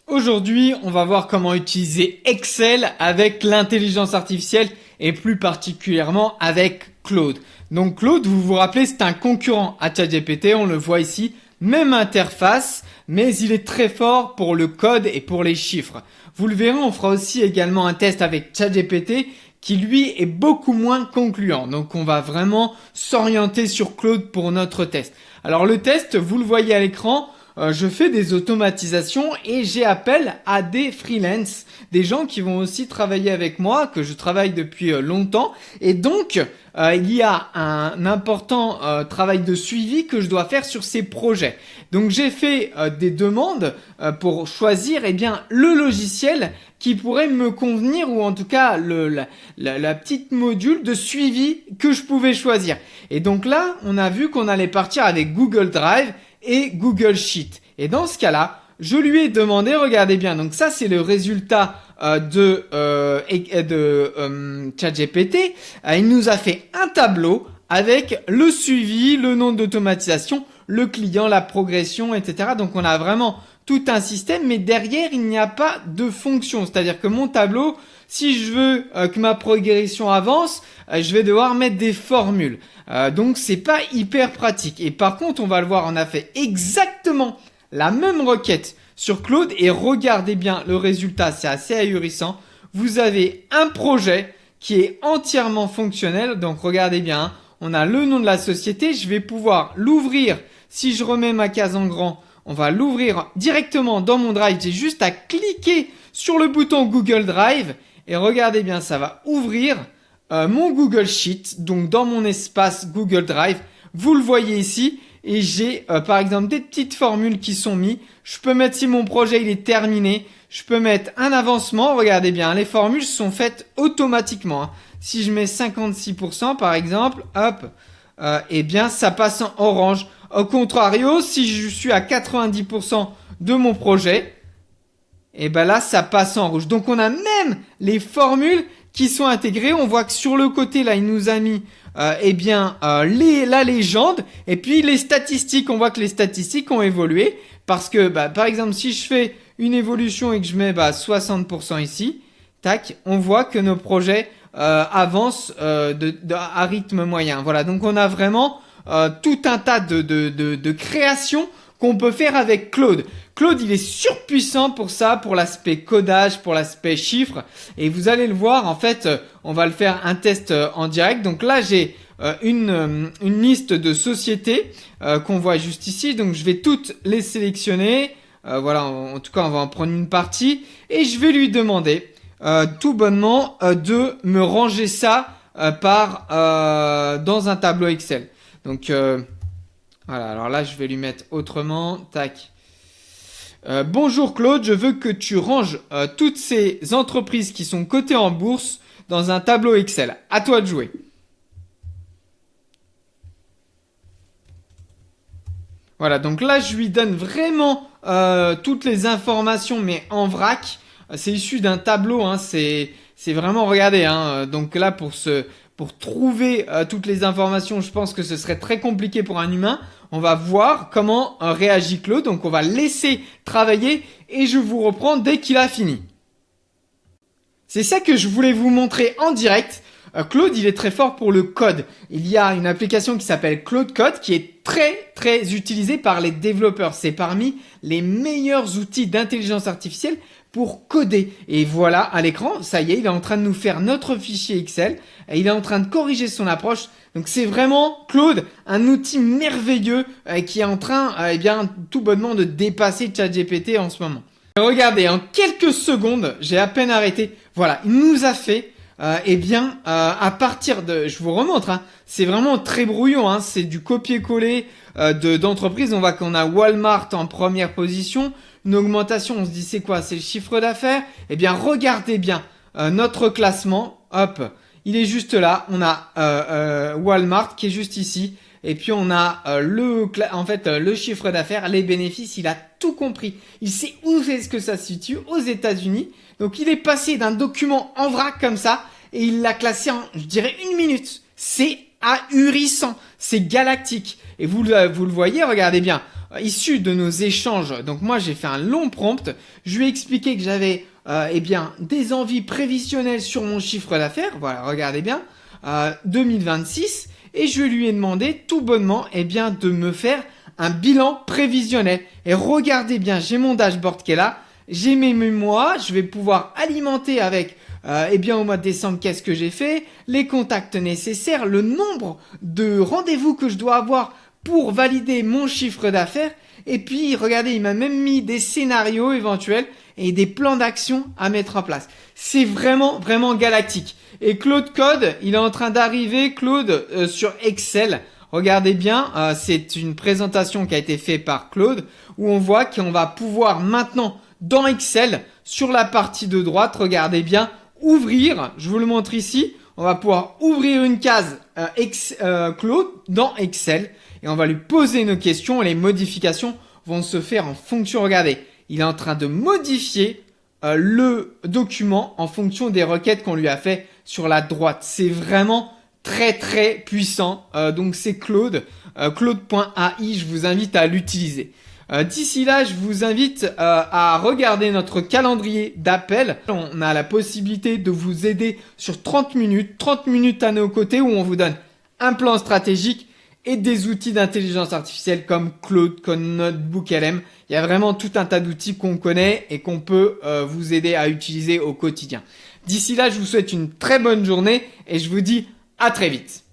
Aujourd'hui, on va voir comment utiliser Excel avec l'intelligence artificielle et plus particulièrement avec Claude. Donc Claude, vous vous rappelez, c'est un concurrent à ChatGPT, on le voit ici, même interface, mais il est très fort pour le code et pour les chiffres. Vous le verrez, on fera aussi également un test avec ChatGPT qui lui est beaucoup moins concluant. Donc on va vraiment s'orienter sur Claude pour notre test. Alors le test, vous le voyez à l'écran, je fais des automatisations et j'ai appel à des freelances, des gens qui vont aussi travailler avec moi, que je travaille depuis longtemps. Et donc, il y a un important travail de suivi que je dois faire sur ces projets. Donc, j'ai fait des demandes pour choisir le logiciel qui pourrait me convenir ou en tout cas la petite module de suivi que je pouvais choisir. Et donc là, on a vu qu'on allait partir avec Google Drive et Google Sheet. Et dans ce cas-là, je lui ai demandé, regardez bien, donc ça c'est le résultat de ChatGPT. Il nous a fait un tableau avec le suivi, le nombre d'automatisation, le client, la progression, etc. Donc on a vraiment tout un système, mais derrière il n'y a pas de fonction. C'est-à-dire que mon tableau, si je veux que ma progression avance, je vais devoir mettre des formules. Donc c'est pas hyper pratique. Et par contre, on va le voir, on a fait exactement la même requête sur Claude et regardez bien le résultat, c'est assez ahurissant. Vous avez un projet qui est entièrement fonctionnel. Donc regardez bien, on a le nom de la société. Je vais pouvoir l'ouvrir. Si je remets ma case en grand, on va l'ouvrir directement dans mon Drive. J'ai juste à cliquer sur le bouton Google Drive et regardez bien, ça va ouvrir mon Google Sheet, donc dans mon espace Google Drive. Vous le voyez ici et j'ai par exemple des petites formules qui sont mises. Je peux mettre, si mon projet il est terminé, je peux mettre un avancement. Regardez bien, les formules sont faites automatiquement. Si je mets 56% par exemple, hop, ça passe en orange. Au contrario, si je suis à 90% de mon projet, là ça passe en rouge. Donc on a même les formules qui sont intégrées. On voit que sur le côté là, il nous a mis la légende et puis les statistiques. On voit que les statistiques ont évolué parce que par exemple si je fais une évolution et que je mets 60% ici, tac, on voit que nos projets avancent à rythme moyen. Voilà, donc on a vraiment tout un tas de créations qu'on peut faire avec Claude. Claude, il est surpuissant pour ça, pour l'aspect codage, pour l'aspect chiffres. Et vous allez le voir, en fait, on va le faire un test en direct. Donc là, j'ai une liste de sociétés qu'on voit juste ici. Donc je vais toutes les sélectionner. Voilà, en tout cas, on va en prendre une partie. Et je vais lui demander tout bonnement de me ranger ça dans un tableau Excel. Donc voilà, alors là, je vais lui mettre autrement. Tac. Bonjour Claude, je veux que tu ranges toutes ces entreprises qui sont cotées en bourse dans un tableau Excel. À toi de jouer. Voilà, donc là je lui donne vraiment toutes les informations, mais en vrac. C'est issu d'un tableau, hein, c'est vraiment, regardez, hein, donc là pour trouver toutes les informations, je pense que ce serait très compliqué pour un humain. On va voir comment réagit Claude. Donc on va laisser travailler et je vous reprends dès qu'il a fini. C'est ça que je voulais vous montrer en direct. Claude, il est très fort pour le code. Il y a une application qui s'appelle Claude Code qui est très utilisée par les développeurs. C'est parmi les meilleurs outils d'intelligence artificielle pour coder. Et voilà, à l'écran, ça y est, il est en train de nous faire notre fichier Excel. Et il est en train de corriger son approche. Donc c'est vraiment, Claude, un outil merveilleux qui est en train, tout bonnement de dépasser ChatGPT en ce moment. Regardez, en quelques secondes, j'ai à peine arrêté. Voilà, il nous a fait, à partir de, je vous remontre, hein, c'est vraiment très brouillon, hein, c'est du copier-coller d'entreprise. On voit qu'on a Walmart en première position, une augmentation. On se dit c'est quoi? C'est le chiffre d'affaires. Eh bien, regardez bien notre classement. Hop, il est juste là. On a Walmart qui est juste ici. Et puis on a le chiffre d'affaires, les bénéfices, il a tout compris. Il sait où est-ce que ça se situe, aux États-Unis. Donc il est passé d'un document en vrac comme ça et il l'a classé en, je dirais, 1 minute. C'est ahurissant, c'est galactique. Et vous le voyez, regardez bien, issu de nos échanges. Donc moi j'ai fait un long prompt, je lui ai expliqué que j'avais des envies prévisionnelles sur mon chiffre d'affaires. Voilà, regardez bien, 2026, et je lui ai demandé tout bonnement de me faire un bilan prévisionnel. Et regardez bien, j'ai mon dashboard qui est là, j'ai mes mois, je vais pouvoir alimenter avec au mois de décembre, qu'est-ce que j'ai fait, les contacts nécessaires, le nombre de rendez-vous que je dois avoir pour valider mon chiffre d'affaires. Et puis, regardez, il m'a même mis des scénarios éventuels et des plans d'action à mettre en place. C'est vraiment, vraiment galactique. Et Claude Code, il est en train d'arriver, Claude, sur Excel. Regardez bien, c'est une présentation qui a été faite par Claude où on voit qu'on va pouvoir maintenant, dans Excel, sur la partie de droite, regardez bien, ouvrir, je vous le montre ici, on va pouvoir ouvrir une case Claude dans Excel et on va lui poser nos questions et les modifications vont se faire en fonction, regardez, il est en train de modifier le document en fonction des requêtes qu'on lui a fait sur la droite. C'est vraiment très très puissant, donc c'est Claude, Claude.ai, je vous invite à l'utiliser. D'ici là, je vous invite à regarder notre calendrier d'appel. On a la possibilité de vous aider sur 30 minutes à nos côtés où on vous donne un plan stratégique et des outils d'intelligence artificielle comme Claude, comme Notebook LM. Il y a vraiment tout un tas d'outils qu'on connaît et qu'on peut vous aider à utiliser au quotidien. D'ici là, je vous souhaite une très bonne journée et je vous dis à très vite.